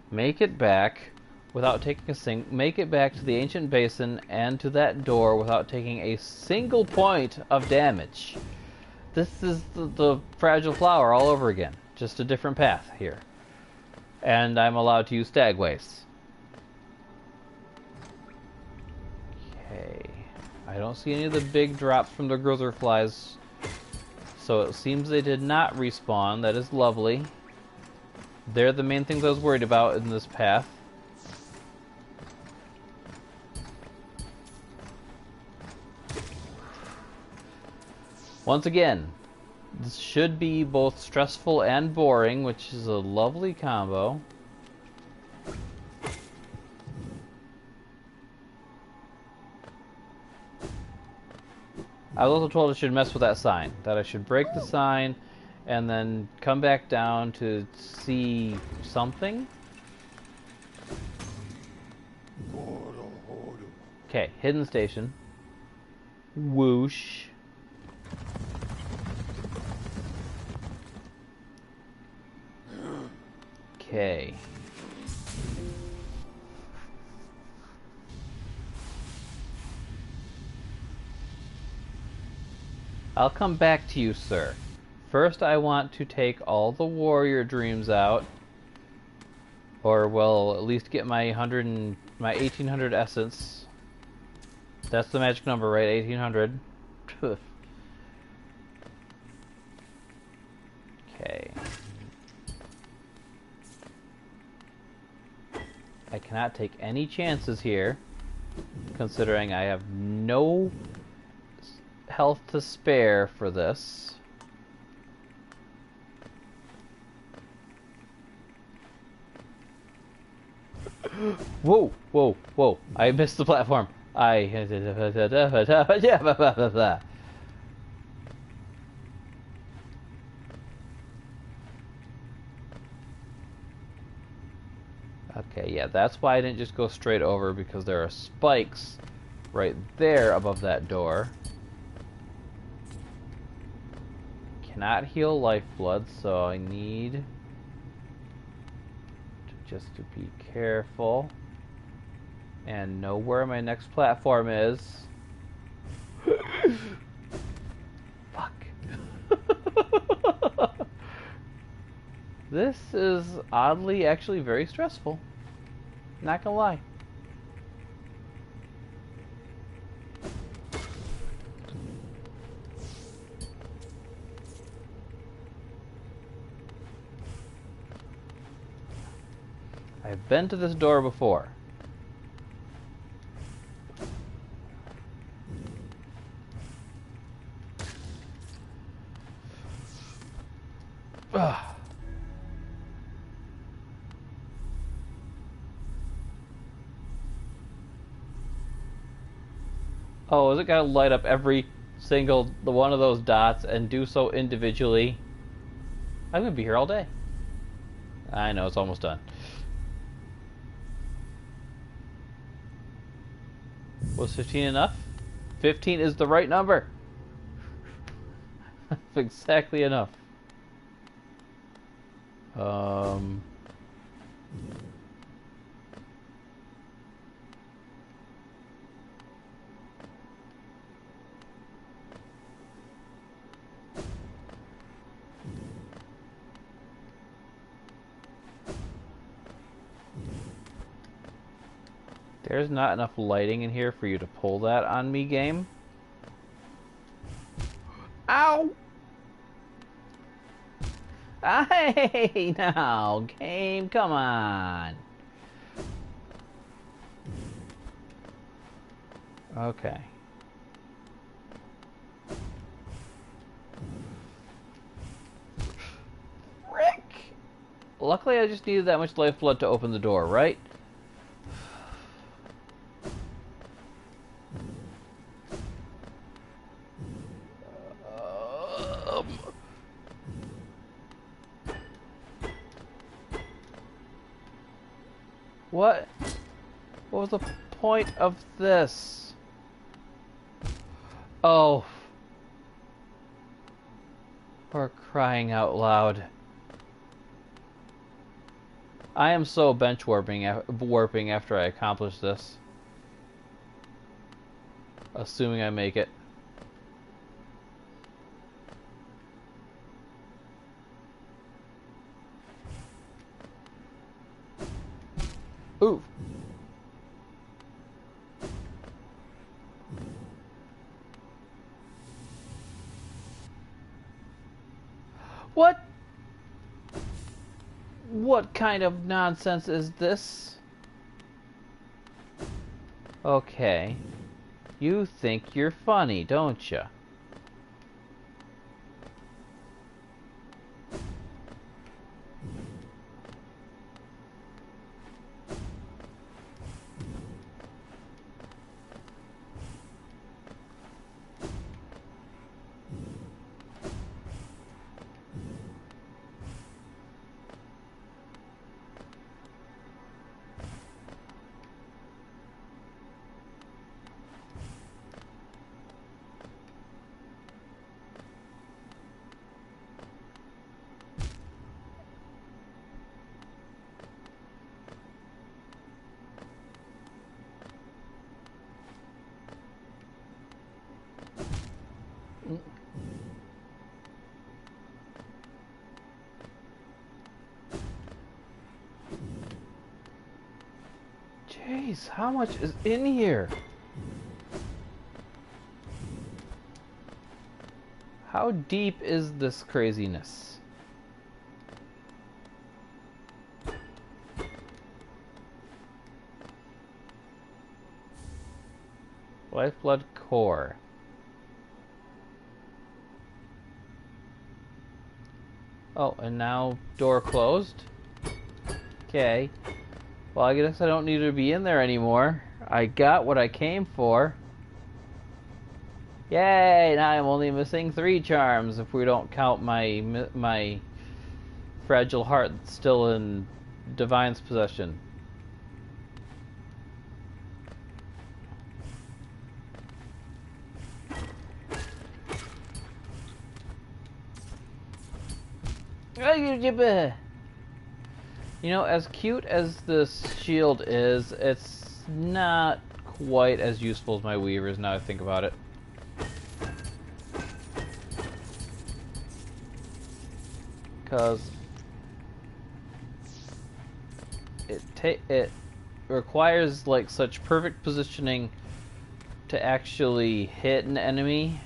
Speaker 1: make it back without taking make it back to the ancient basin and to that door without taking a single point of damage. This is the fragile flower all over again. Just a different path here. And I'm allowed to use stagways. Okay. I don't see any of the big drops from the grizzler flies. So it seems they did not respawn. That is lovely. They're the main things I was worried about in this path. Once again, this should be both stressful and boring, which is a lovely combo. I was also told I should mess with that sign, that I should break the sign and then come back down to see something. Okay, hidden station. Whoosh. Okay. I'll come back to you, sir. First, I want to take all the warrior dreams out. Or, well, at least get my 1800 essence. That's the magic number, right? 1800. Okay. I cannot take any chances here, considering I have no health to spare for this. Whoa, whoa, whoa. I missed the platform. Okay, yeah, that's why I didn't just go straight over, because there are spikes right there above that door. Cannot heal lifeblood, so I need just to be careful and know where my next platform is. Fuck. This is oddly actually very stressful. Not gonna lie. I've been to this door before. Ugh. Oh, is it gonna light up every single one of those dots and do so individually? I'm gonna be here all day. I know, it's almost done. Was 15 enough? 15 is the right number. That's exactly enough. There's not enough lighting in here for you to pull that on me, game. Ow! Hey, now, game, come on. Okay. Frick! Luckily, I just needed that much lifeblood to open the door, right? What was the point of this? Oh. For crying out loud. I am so bench warping after I accomplish this. Assuming I make it. Ooh. What? What kind of nonsense is this? Okay. You think you're funny, don't you? Jeez, how much is in here? How deep is this craziness? Lifeblood core. Oh, and now door closed. Okay. Well, I guess I don't need to be in there anymore. I got what I came for. Yay! Now I'm only missing 3 charms if we don't count my fragile heart that's still in Divine's possession. You know, as cute as this shield is, it's not quite as useful as my weavers now I think about it. Because it requires like such perfect positioning to actually hit an enemy.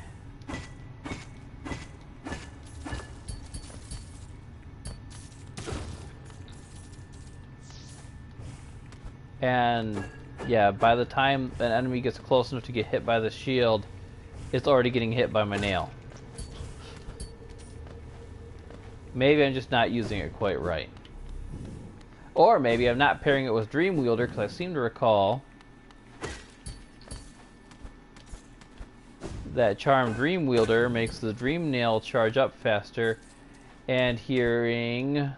Speaker 1: And yeah, by the time an enemy gets close enough to get hit by the shield, it's already getting hit by my nail. Maybe I'm just not using it quite right. Or maybe I'm not pairing it with Dream Wielder, because I seem to recall that Charm Dream Wielder makes the Dream Nail charge up faster, and hearing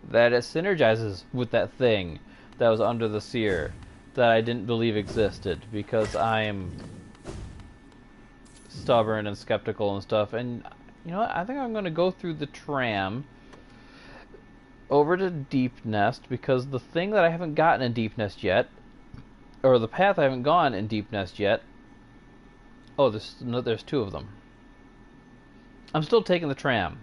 Speaker 1: that it synergizes with that thing that was under the seer that I didn't believe existed, because I'm stubborn and skeptical and stuff. And you know what? I think I'm going to go through the tram over to Deep Nest, because the thing that I haven't gotten in Deep Nest yet, or the path I haven't gone in Deep Nest yet. Oh, there's 2 of them. I'm still taking the tram,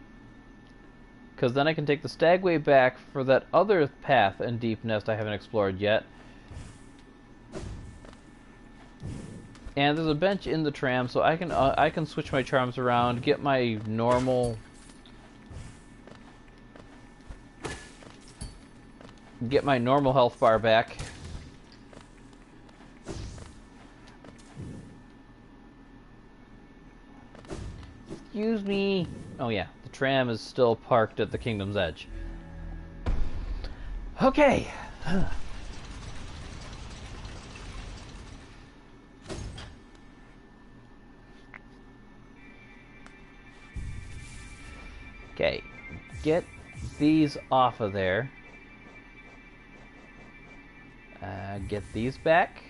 Speaker 1: because then I can take the Stagway back for that other path in Deep Nest I haven't explored yet. And there's a bench in the tram, so I can switch my charms around, get my normal health bar back. Excuse me. Oh yeah, the tram is still parked at the Kingdom's Edge. Okay. Okay, get these off of there. Get these back.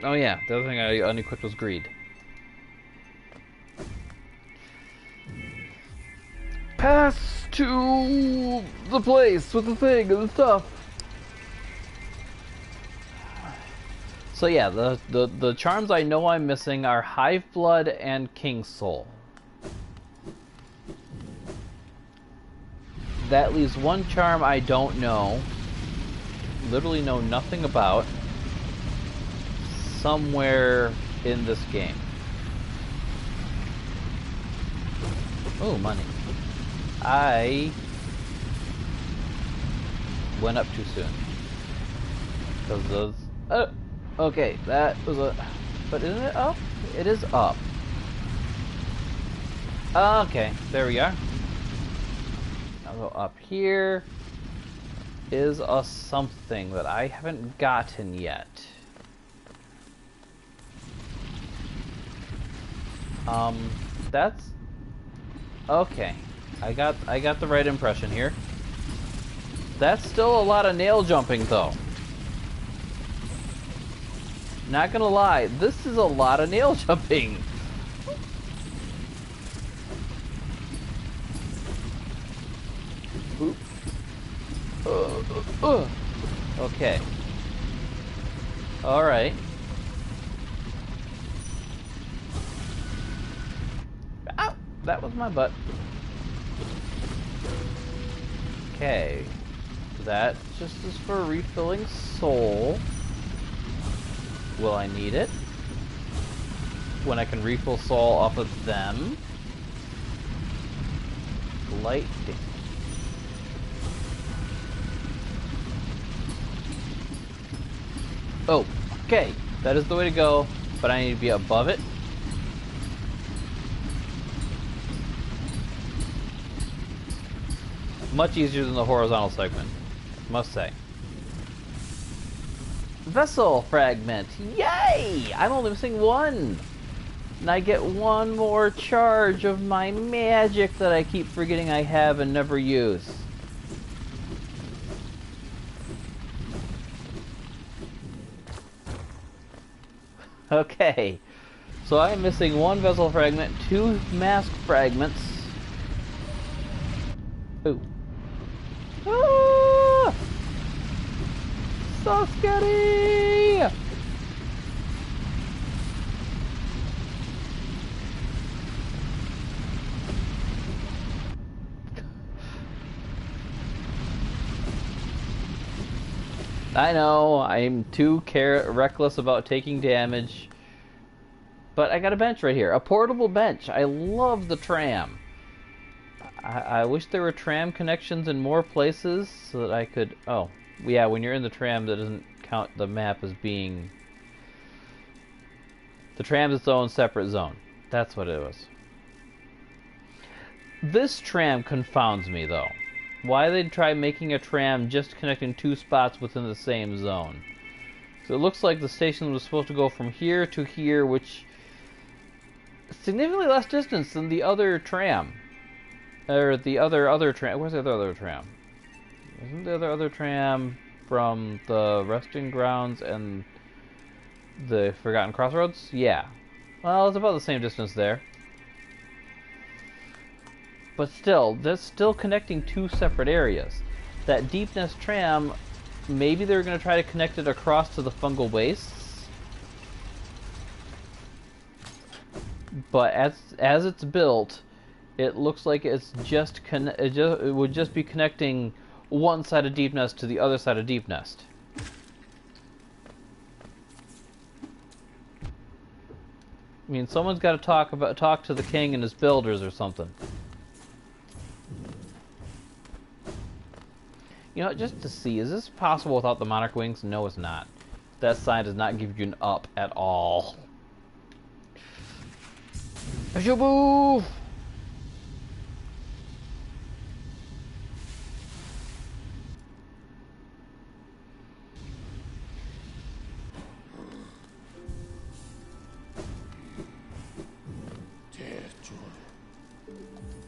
Speaker 1: Oh yeah, the other thing I unequipped was greed. pass to the place with the thing and the stuff. So yeah, the charms I know I'm missing are Hive Blood and King's Soul. That leaves one charm I don't know. Literally know nothing about. Somewhere in this game. Oh, money. I went up too soon. Because those... okay, that was a... But isn't it up? It is up. Okay, there we are. I'll go up here. Is a something that I haven't gotten yet. That's... Okay. I got the right impression here. That's still a lot of nail jumping though. Not gonna lie, this is a lot of nail jumping. Oop. Okay. Alright. Ow! That was my butt. Okay. That just is for refilling soul. Will I need it? When I can refill soul off of them. Light. Oh, okay. That is the way to go, but I need to be above it. Much easier than the horizontal segment, must say. Vessel fragment. Yay! I'm only missing one. And I get one more charge of my magic that I keep forgetting I have and never use. Okay. So I'm missing one vessel fragment, two mask fragments. Ooh. Ah! So scary! I know, I'm too reckless about taking damage. But I got a bench right here. A portable bench. I love the tram. I wish there were tram connections in more places so that I could... Oh, yeah, when you're in the tram, that doesn't count the map as being... The tram's its own separate zone. That's what it was. This tram confounds me, though. Why they'd try making a tram just connecting two spots within the same zone. So it looks like the station was supposed to go from here to here, which... significantly less distance than the other tram. Or the other tram. Where's the other tram? Isn't the other tram from the resting grounds and the Forgotten Crossroads? Yeah. Well, it's about the same distance there. But still, that's still connecting two separate areas. That Deep Nest tram, maybe they're going to try to connect it across to the fungal wastes. But as it's built, it looks like it's it would just be connecting one side of Deep Nest to the other side of Deep Nest. I mean, someone's got to talk to the king and his builders or something. You know, just to see, is this possible without the monarch wings? No, it's not. That sign does not give you an up at all. Ashoboo!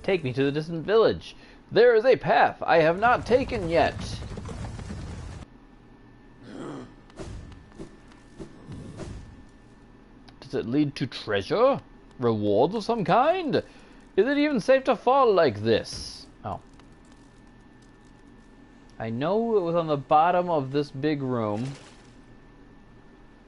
Speaker 1: Take me to the distant village. There is a path I have not taken yet. Does it lead to treasure? Rewards of some kind? Is it even safe to fall like this? Oh. I know it was on the bottom of this big room.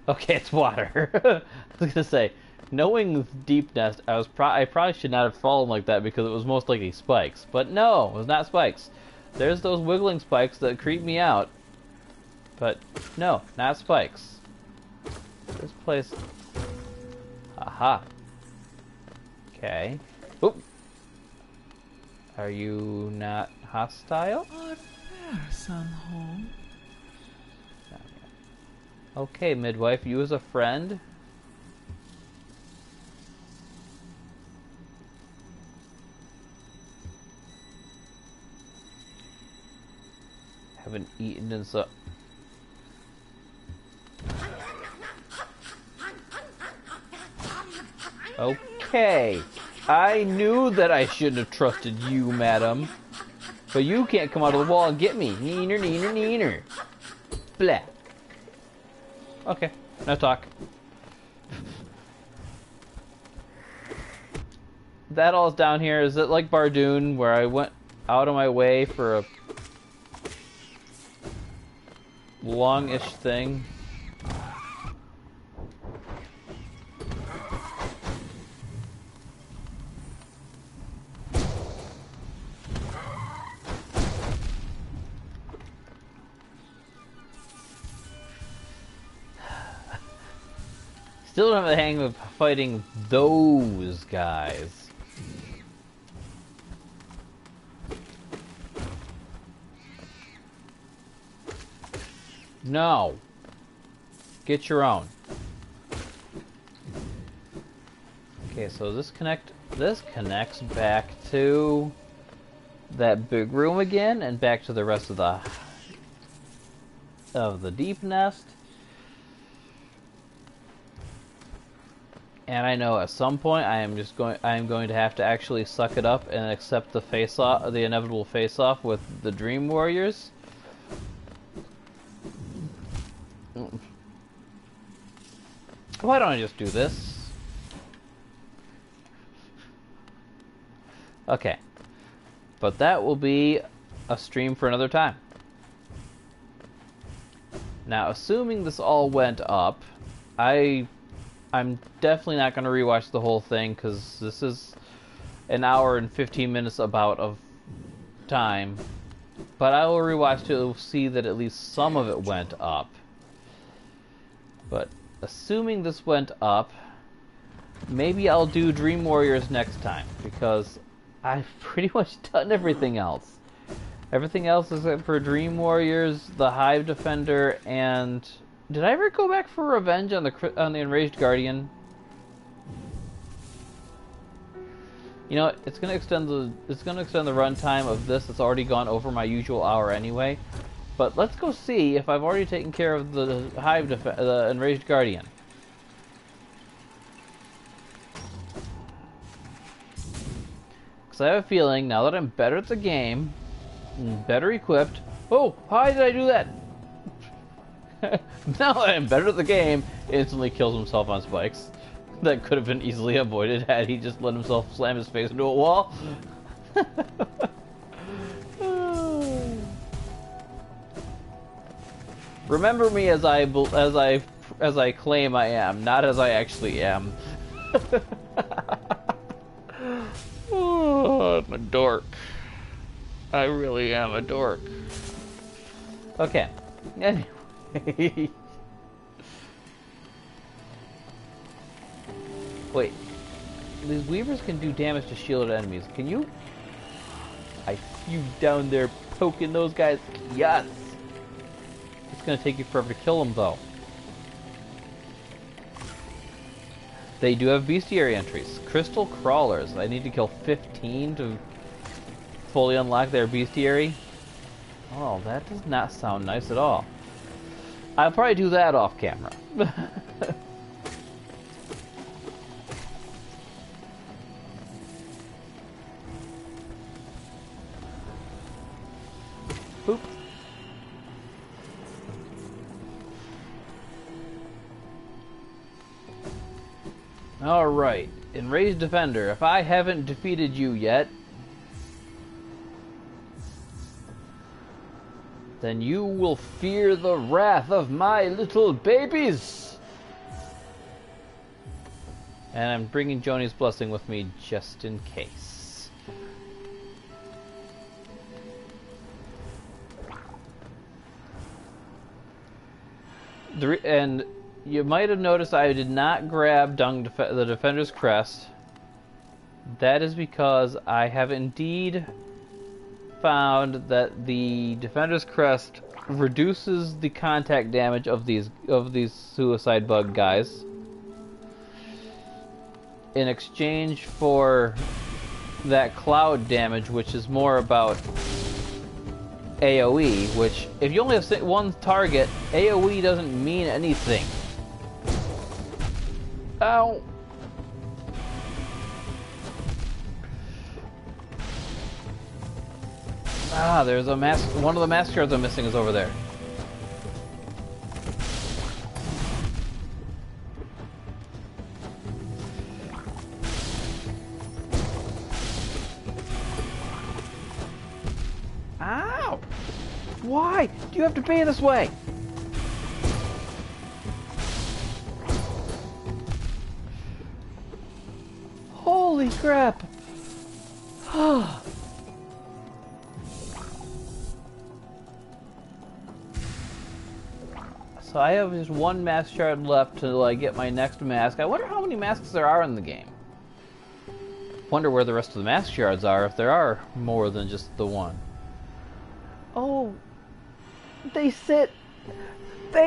Speaker 1: Okay, it's water. I was gonna say, knowing Deep Nest, I probably should not have fallen like that because it was most likely spikes. But no, it was not spikes. There's those wiggling spikes that creep me out. But no, not spikes. This place. Aha. Okay. Oop. Are you not hostile?
Speaker 2: Our fair son home.
Speaker 1: Okay, midwife, you as a friend. Haven't eaten in so. Okay. I knew that I shouldn't have trusted you, madam. But you can't come out of the wall and get me. Neener, neener, neener. Blah. Okay, no talk. That all's down here. Is it like Bardoon, where I went out of my way for a long-ish thing? Still don't have the hang of fighting those guys. No. Get your own. Okay, so this connects back to that big room again and back to the rest of the Deep Nest. And I know at some point I am going to have to actually suck it up and accept the inevitable face-off with the Dream Warriors. Why don't I just do this? Okay. But that will be a stream for another time. Now, assuming this all went up, I'm definitely not going to rewatch the whole thing because this is an hour and 15 minutes about of time. But I will rewatch to see that at least some of it went up. But assuming this went up, maybe I'll do Dream Warriors next time because I've pretty much done everything else. Everything else except for Dream Warriors, the Hive Defender, and... Did I ever go back for revenge on the Enraged Guardian? You know, it's gonna extend the runtime of this. It's already gone over my usual hour anyway. But let's go see if I've already taken care of the the Enraged Guardian. Because I have a feeling now that I'm better at the game, better equipped. Oh, why did I do that? Now that I'm better at the game, instantly kills himself on spikes. That could have been easily avoided had he just let himself slam his face into a wall. Remember me as I claim I am, not as I actually am. Oh, I'm a dork. I really am a dork. Okay. Anyway. Wait. These weavers can do damage to shielded enemies. Can you? I see you down there poking those guys. Yes! It's gonna take you forever to kill them, though. They do have bestiary entries. Crystal crawlers. I need to kill 15 to fully unlock their bestiary. Oh, that does not sound nice at all. I'll probably do that off camera. Boop. Alright, Enraged Defender, if I haven't defeated you yet, then you will fear the wrath of my little babies. And I'm bringing Joni's blessing with me just in case. And you might have noticed I did not grab the Defender's Crest. That is because I have indeed found that the Defender's Crest reduces the contact damage of these suicide bug guys in exchange for that cloud damage, which is more about AoE, which if you only have one target, AoE doesn't mean anything. Ow! Ah, there's a mask. One of the mask shards I'm missing is over there. Ow! Why do you have to be this way? Holy crap! So I have just one mask shard left to get my next mask. I wonder how many masks there are in the game. Wonder where the rest of the mask shards are, if there are more than just the one. Oh, they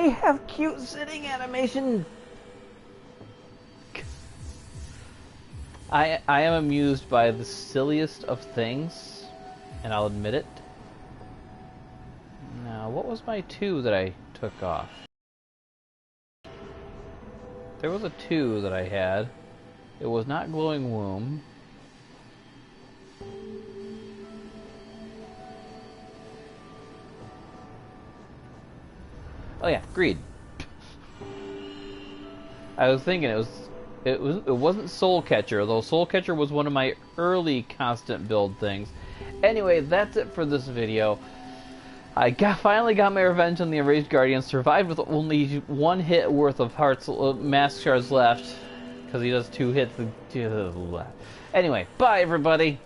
Speaker 1: have cute sitting animation. I am amused by the silliest of things, and I'll admit it. Now, what was my 2 that I took off? There was a 2 that I had. It was not glowing womb. Oh yeah, greed. I was thinking it wasn't Soul Catcher, though Soul Catcher was one of my early constant build things. Anyway, that's it for this video. I finally got my revenge on the Enraged Guardian, survived with only 1 hit worth of hearts, mask shards left, because he does 2 hits. Anyway, bye everybody!